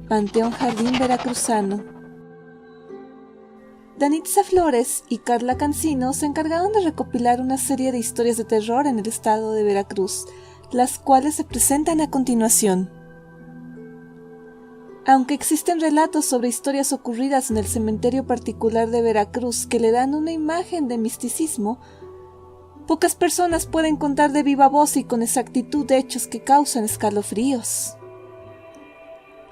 Panteón Jardín Veracruzano. Danitza Flores y Carla Cancino se encargaron de recopilar una serie de historias de terror en el estado de Veracruz, las cuales se presentan a continuación. Aunque existen relatos sobre historias ocurridas en el cementerio particular de Veracruz que le dan una imagen de misticismo, pocas personas pueden contar de viva voz y con exactitud hechos que causan escalofríos.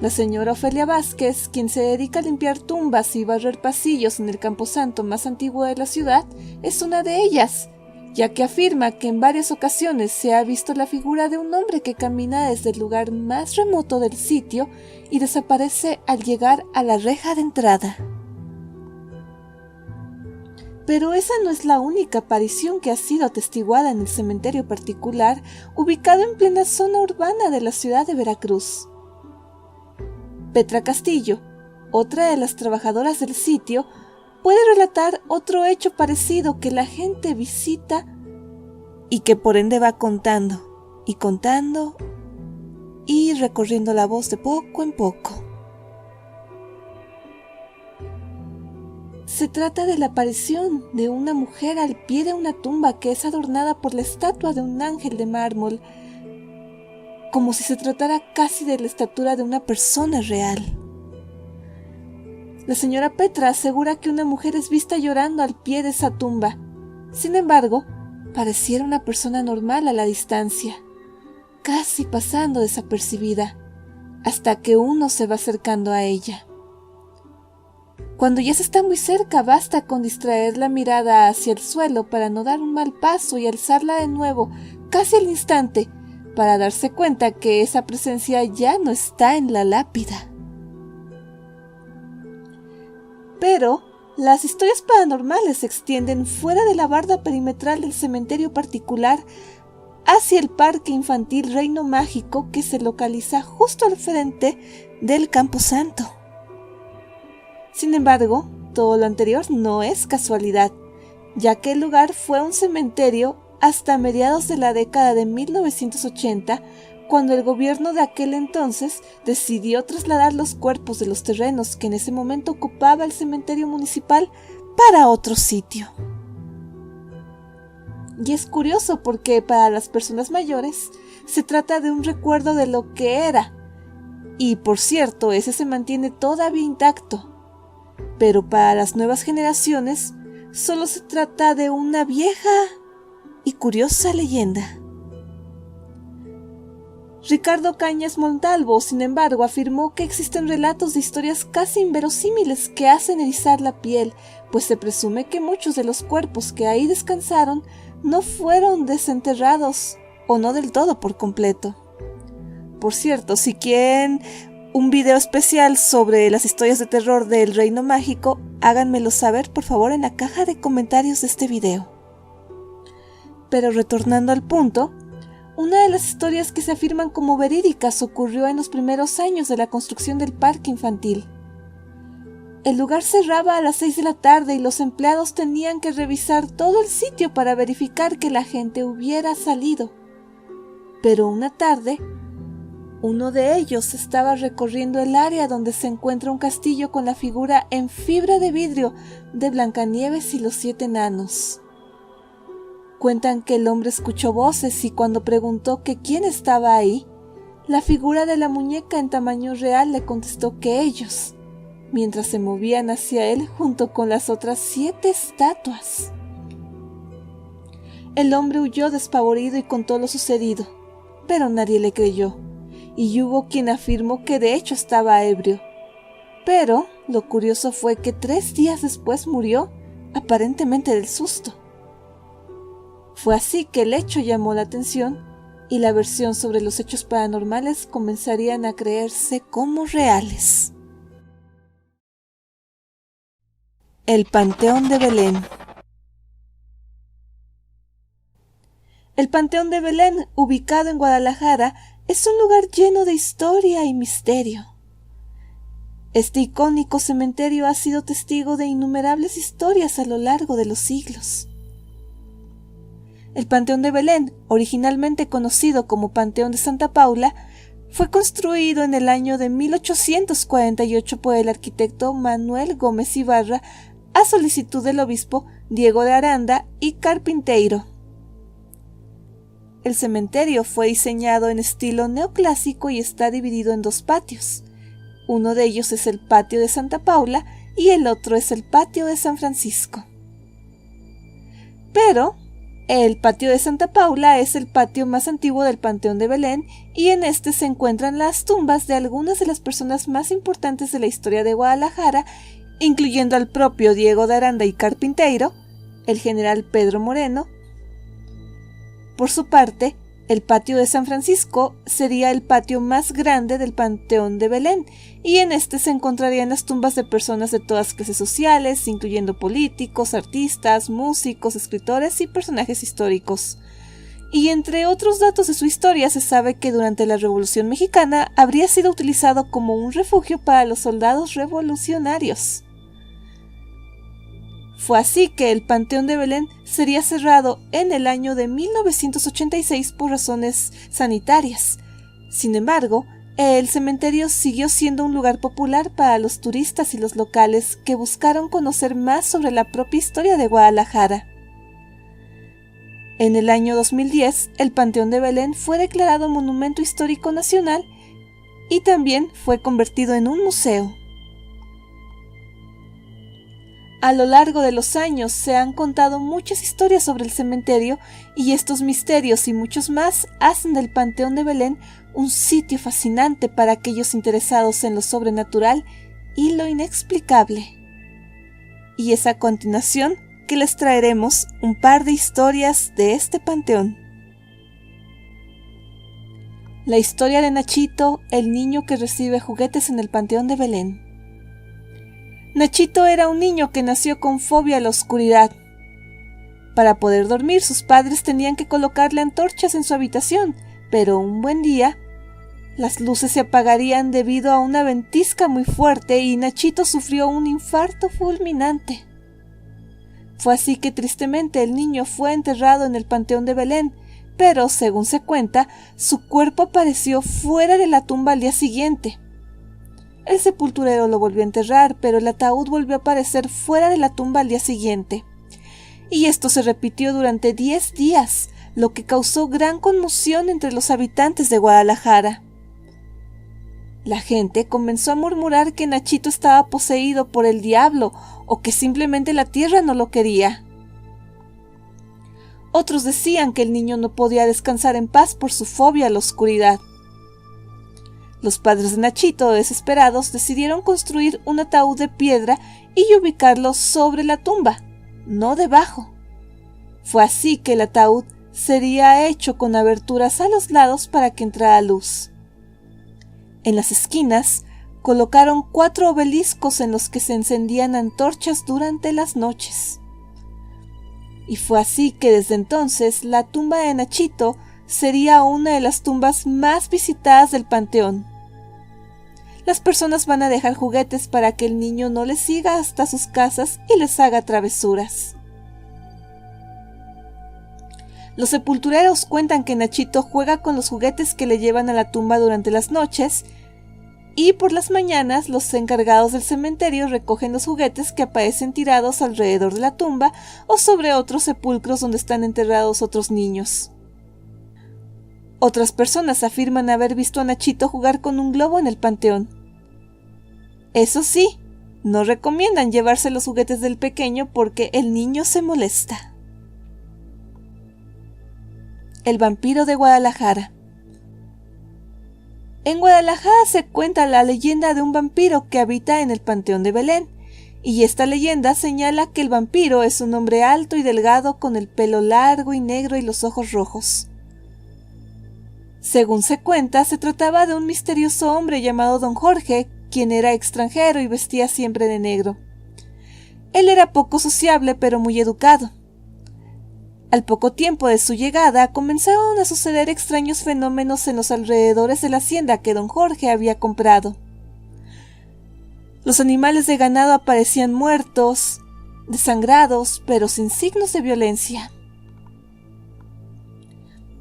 La señora Ofelia Vázquez, quien se dedica a limpiar tumbas y barrer pasillos en el camposanto más antiguo de la ciudad, es una de ellas, ya que afirma que en varias ocasiones se ha visto la figura de un hombre que camina desde el lugar más remoto del sitio y desaparece al llegar a la reja de entrada. Pero esa no es la única aparición que ha sido atestiguada en el cementerio particular ubicado en plena zona urbana de la ciudad de Veracruz. Petra Castillo, otra de las trabajadoras del sitio, puede relatar otro hecho parecido que la gente visita y que por ende va contando y recorriendo la voz de poco en poco. Se trata de la aparición de una mujer al pie de una tumba que es adornada por la estatua de un ángel de mármol, como si se tratara casi de la estatura de una persona real. La señora Petra asegura que una mujer es vista llorando al pie de esa tumba. Sin embargo, pareciera una persona normal a la distancia, casi pasando desapercibida, hasta que uno se va acercando a ella. Cuando ya se está muy cerca, basta con distraer la mirada hacia el suelo para no dar un mal paso y alzarla de nuevo, casi al instante, para darse cuenta que esa presencia ya no está en la lápida. Pero las historias paranormales se extienden fuera de la barda perimetral del cementerio particular hacia el parque infantil Reino Mágico que se localiza justo al frente del camposanto. Sin embargo, todo lo anterior no es casualidad, ya que el lugar fue un cementerio hasta mediados de la década de 1980, cuando el gobierno de aquel entonces decidió trasladar los cuerpos de los terrenos que en ese momento ocupaba el cementerio municipal para otro sitio. Y es curioso porque para las personas mayores se trata de un recuerdo de lo que era, y por cierto, ese se mantiene todavía intacto. Pero para las nuevas generaciones solo se trata de una vieja y curiosa leyenda. Ricardo Cañas Montalvo, sin embargo, afirmó que existen relatos de historias casi inverosímiles que hacen erizar la piel, pues se presume que muchos de los cuerpos que ahí descansaron no fueron desenterrados o no del todo por completo. Por cierto, si quieren un video especial sobre las historias de terror del Reino Mágico, háganmelo saber por favor en la caja de comentarios de este video. Pero retornando al punto, una de las historias que se afirman como verídicas ocurrió en los primeros años de la construcción del parque infantil. El lugar cerraba a las 6 de la tarde y los empleados tenían que revisar todo el sitio para verificar que la gente hubiera salido. Pero una tarde, uno de ellos estaba recorriendo el área donde se encuentra un castillo con la figura en fibra de vidrio de Blancanieves y los 7 enanos. Cuentan que el hombre escuchó voces y cuando preguntó que quién estaba ahí, la figura de la muñeca en tamaño real le contestó que ellos, mientras se movían hacia él junto con las otras 7 estatuas. El hombre huyó despavorido y contó lo sucedido, pero nadie le creyó, y hubo quien afirmó que de hecho estaba ebrio. Pero lo curioso fue que 3 días después murió, aparentemente del susto. Fue así que el hecho llamó la atención y la versión sobre los hechos paranormales comenzarían a creerse como reales. El Panteón de Belén. El Panteón de Belén, ubicado en Guadalajara, es un lugar lleno de historia y misterio. Este icónico cementerio ha sido testigo de innumerables historias a lo largo de los siglos. El Panteón de Belén, originalmente conocido como Panteón de Santa Paula, Fue construido en el año de 1848 por el arquitecto Manuel Gómez Ibarra a solicitud del obispo Diego de Aranda y Carpinteiro. El cementerio fue diseñado en estilo neoclásico y está dividido en 2 patios. Uno de ellos es el patio de Santa Paula y el otro es el patio de San Francisco. Pero el patio de Santa Paula es el patio más antiguo del Panteón de Belén y en este se encuentran las tumbas de algunas de las personas más importantes de la historia de Guadalajara, incluyendo al propio Diego de Aranda y Carpinteiro, el general Pedro Moreno. Por su parte, el patio de San Francisco sería el patio más grande del Panteón de Belén, y en este se encontrarían las tumbas de personas de todas clases sociales, incluyendo políticos, artistas, músicos, escritores y personajes históricos. Y entre otros datos de su historia se sabe que durante la Revolución Mexicana habría sido utilizado como un refugio para los soldados revolucionarios. Fue así que el Panteón de Belén sería cerrado en el año de 1986 por razones sanitarias. Sin embargo, el cementerio siguió siendo un lugar popular para los turistas y los locales que buscaron conocer más sobre la propia historia de Guadalajara. En el año 2010, el Panteón de Belén fue declarado Monumento Histórico Nacional y también fue convertido en un museo. A lo largo de los años se han contado muchas historias sobre el cementerio y estos misterios y muchos más hacen del Panteón de Belén un sitio fascinante para aquellos interesados en lo sobrenatural y lo inexplicable. Y es a continuación que les traeremos un par de historias de este panteón. La historia de Nachito, el niño que recibe juguetes en el Panteón de Belén. Nachito era un niño que nació con fobia a la oscuridad. Para poder dormir, sus padres tenían que colocarle antorchas en su habitación, pero un buen día, las luces se apagarían debido a una ventisca muy fuerte y Nachito sufrió un infarto fulminante. Fue así que tristemente el niño fue enterrado en el Panteón de Belén, pero, según se cuenta, su cuerpo apareció fuera de la tumba al día siguiente. El sepulturero lo volvió a enterrar, pero el ataúd volvió a aparecer fuera de la tumba al día siguiente. Y esto se repitió durante 10 días, lo que causó gran conmoción entre los habitantes de Guadalajara. La gente comenzó a murmurar que Nachito estaba poseído por el diablo o que simplemente la tierra no lo quería. Otros decían que el niño no podía descansar en paz por su fobia a la oscuridad. Los padres de Nachito, desesperados, decidieron construir un ataúd de piedra y ubicarlo sobre la tumba, no debajo. Fue así que el ataúd sería hecho con aberturas a los lados para que entrara luz. En las esquinas colocaron 4 obeliscos en los que se encendían antorchas durante las noches. Y fue así que desde entonces la tumba de Nachito sería una de las tumbas más visitadas del panteón. Las personas van a dejar juguetes para que el niño no les siga hasta sus casas y les haga travesuras. Los sepultureros cuentan que Nachito juega con los juguetes que le llevan a la tumba durante las noches y por las mañanas los encargados del cementerio recogen los juguetes que aparecen tirados alrededor de la tumba o sobre otros sepulcros donde están enterrados otros niños. Otras personas afirman haber visto a Nachito jugar con un globo en el panteón. Eso sí, no recomiendan llevarse los juguetes del pequeño porque el niño se molesta. El vampiro de Guadalajara. En Guadalajara se cuenta la leyenda de un vampiro que habita en el Panteón de Belén, y esta leyenda señala que el vampiro es un hombre alto y delgado con el pelo largo y negro y los ojos rojos. Según se cuenta, se trataba de un misterioso hombre llamado Don Jorge, quien era extranjero y vestía siempre de negro. Él era poco sociable pero muy educado. Al poco tiempo de su llegada, comenzaron a suceder extraños fenómenos en los alrededores de la hacienda que Don Jorge había comprado. Los animales de ganado aparecían muertos, desangrados, pero sin signos de violencia.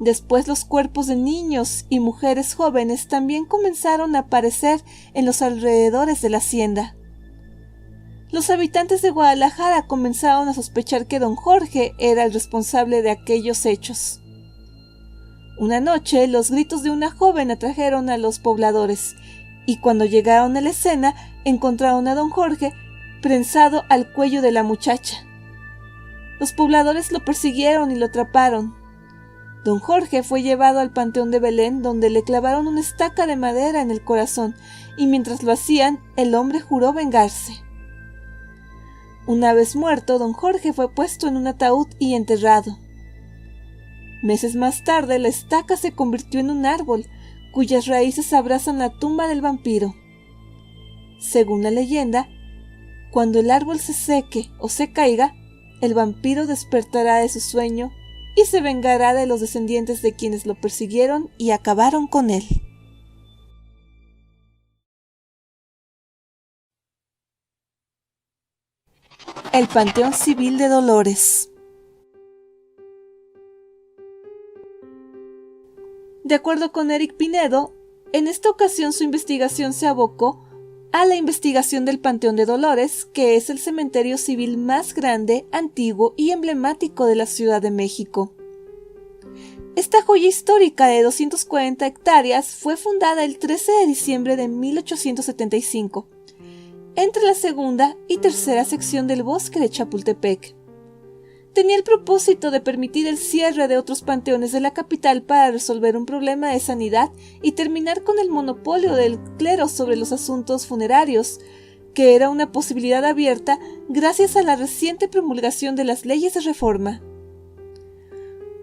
Después los cuerpos de niños y mujeres jóvenes también comenzaron a aparecer en los alrededores de la hacienda. Los habitantes de Guadalajara comenzaron a sospechar que don Jorge era el responsable de aquellos hechos. Una noche, los gritos de una joven atrajeron a los pobladores, y cuando llegaron a la escena, encontraron a don Jorge prensado al cuello de la muchacha. Los pobladores lo persiguieron y lo atraparon. Don Jorge fue llevado al Panteón de Belén, donde le clavaron una estaca de madera en el corazón, y mientras lo hacían, el hombre juró vengarse. Una vez muerto, don Jorge fue puesto en un ataúd y enterrado. Meses más tarde, la estaca se convirtió en un árbol, cuyas raíces abrazan la tumba del vampiro. Según la leyenda, cuando el árbol se seque o se caiga, el vampiro despertará de su sueño y se vengará de los descendientes de quienes lo persiguieron y acabaron con él. El Panteón Civil de Dolores. De acuerdo con Eric Pinedo, en esta ocasión su investigación se abocó a la investigación del Panteón de Dolores, que es el cementerio civil más grande, antiguo y emblemático de la Ciudad de México. Esta joya histórica de 240 hectáreas fue fundada el 13 de diciembre de 1875, entre la segunda y tercera sección del bosque de Chapultepec. Tenía el propósito de permitir el cierre de otros panteones de la capital para resolver un problema de sanidad y terminar con el monopolio del clero sobre los asuntos funerarios, que era una posibilidad abierta gracias a la reciente promulgación de las leyes de reforma.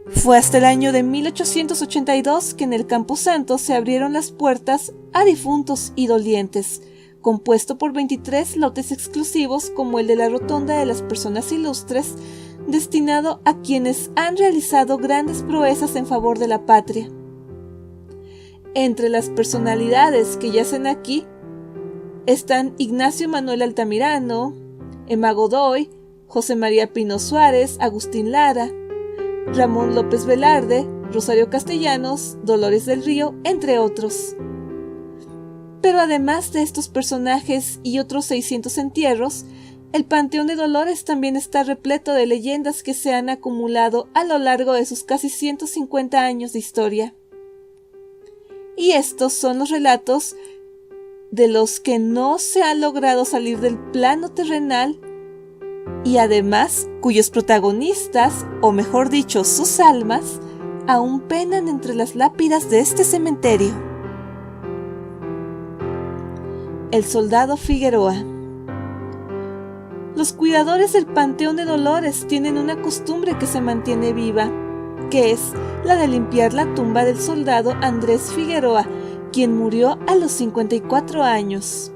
Fue hasta el año de 1882 que en el Camposanto se abrieron las puertas a difuntos y dolientes, compuesto por 23 lotes exclusivos como el de la Rotonda de las Personas Ilustres, destinado a quienes han realizado grandes proezas en favor de la patria. Entre las personalidades que yacen aquí están Ignacio Manuel Altamirano, Emma Godoy, José María Pino Suárez, Agustín Lara, Ramón López Velarde, Rosario Castellanos, Dolores del Río, entre otros. Pero además de estos personajes y otros 600 entierros, el Panteón de Dolores también está repleto de leyendas que se han acumulado a lo largo de sus casi 150 años de historia. Y estos son los relatos de los que no se ha logrado salir del plano terrenal y además cuyos protagonistas, o mejor dicho, sus almas, aún penan entre las lápidas de este cementerio. El soldado Figueroa. Los cuidadores del Panteón de Dolores tienen una costumbre que se mantiene viva, que es la de limpiar la tumba del soldado Andrés Figueroa, quien murió a los 54 años.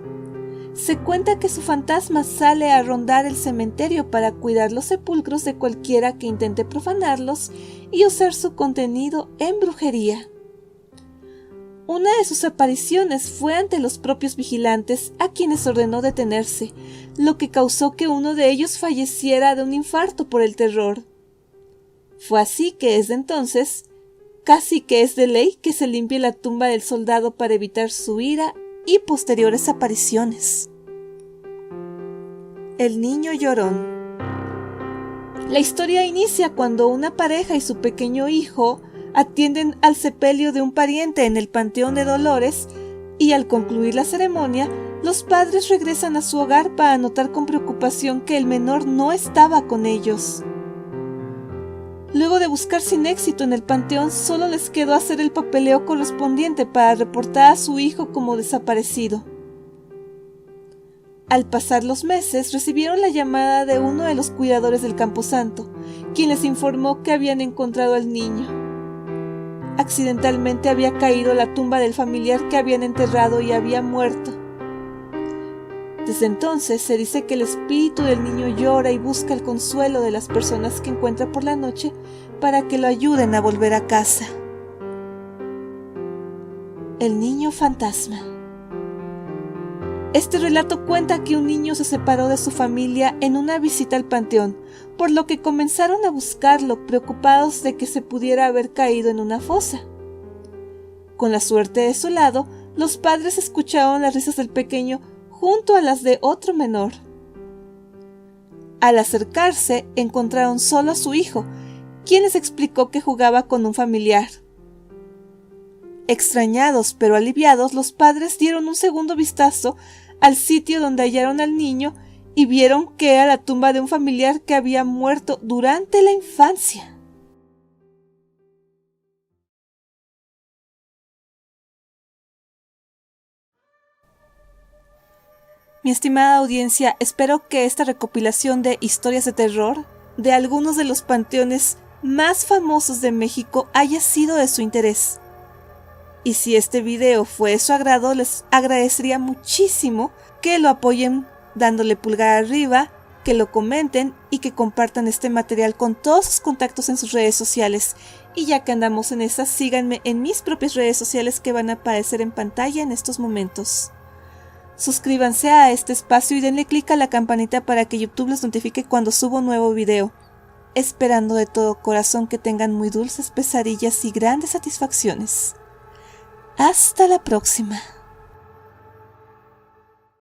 Se cuenta que su fantasma sale a rondar el cementerio para cuidar los sepulcros de cualquiera que intente profanarlos y usar su contenido en brujería. Una de sus apariciones fue ante los propios vigilantes, a quienes ordenó detenerse, lo que causó que uno de ellos falleciera de un infarto por el terror. Fue así que desde entonces, casi que es de ley que se limpie la tumba del soldado para evitar su ira y posteriores apariciones. El niño llorón. La historia inicia cuando una pareja y su pequeño hijo atienden al sepelio de un pariente en el Panteón de Dolores y al concluir la ceremonia, los padres regresan a su hogar para notar con preocupación que el menor no estaba con ellos. Luego de buscar sin éxito en el panteón, solo les quedó hacer el papeleo correspondiente para reportar a su hijo como desaparecido. Al pasar los meses, recibieron la llamada de uno de los cuidadores del Camposanto, quien les informó que habían encontrado al niño. Accidentalmente había caído a la tumba del familiar que habían enterrado y había muerto. Desde entonces se dice que el espíritu del niño llora y busca el consuelo de las personas que encuentra por la noche para que lo ayuden a volver a casa. El niño fantasma. Este relato cuenta que un niño se separó de su familia en una visita al panteón, por lo que comenzaron a buscarlo, preocupados de que se pudiera haber caído en una fosa. Con la suerte de su lado, los padres escucharon las risas del pequeño junto a las de otro menor. Al acercarse, encontraron solo a su hijo, quien les explicó que jugaba con un familiar. Extrañados pero aliviados, los padres dieron un segundo vistazo al sitio donde hallaron al niño y vieron que era la tumba de un familiar que había muerto durante la infancia. Mi estimada audiencia, espero que esta recopilación de historias de terror de algunos de los panteones más famosos de México haya sido de su interés. Y si este video fue de su agrado, les agradecería muchísimo que lo apoyen dándole pulgar arriba, que lo comenten y que compartan este material con todos sus contactos en sus redes sociales. Y ya que andamos en esas, síganme en mis propias redes sociales que van a aparecer en pantalla en estos momentos. Suscríbanse a este espacio y denle clic a la campanita para que YouTube les notifique cuando subo un nuevo video. Esperando de todo corazón que tengan muy dulces pesadillas y grandes satisfacciones. Hasta la próxima.